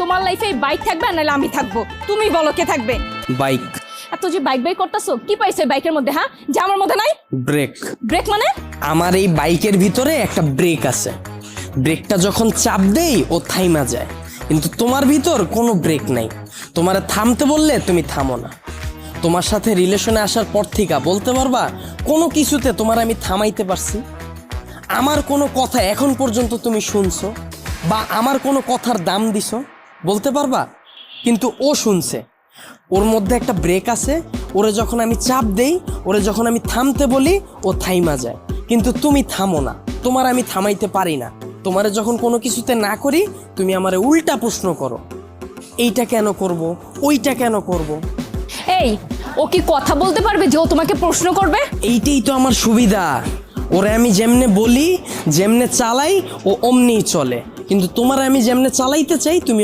তোমার লাইফে বাইক থাকবে নাহলে আমি থাকবো, তুমি বলো কে থাকবে? বাইক। এত যে বাইক বাইক করতেছো, কি পাইছো বাইকের মধ্যে? হ্যাঁ, যে আমার মধ্যে নাই? ব্রেক। ব্রেক মানে? আমার এই বাইকের ভিতরে একটা ব্রেক আছে, ব্রেকটা যখন চাপ দেই ও থাইমা যায়, কিন্তু তোমার ভিতর কোনো ব্রেক নাই। তোমার থামতে বললে তুমি থামো না। তোমার সাথে রিলেশনে আসার পর থেকে বলতে পারবা কোনো কিছুতে তোমার আমি থামাইতে পারছি? আমার কোনো কথা এখন পর্যন্ত তুমি শুনছো বা আমার কোনো কথার দাম দিছো বলতে পারবা? কিন্তু ও শুনছে, ওর মধ্যে একটা ব্রেক আছে, ওরে যখন আমি চাপ দেই, ওরে যখন আমি থামতে বলি ও থাইমা যায়, কিন্তু তুমি থামো না। তোমার আমি থামাইতে পারি না। তোমারে যখন কোনো কিছুতে না করি তুমি আমারে উল্টা প্রশ্ন করো, এইটা কেন করব, ওইটা কেন করব। এই, ও কি কথা বলতে পারবে যে ও তোমাকে প্রশ্ন করবে? এইটাই তো আমার সুবিধা। ওরে আমি যেমনে বলি, যেমনে চালাই ও অমনিই চলে, কিন্তু তোমার আমি যেমনে চালাইতে চাই তুমি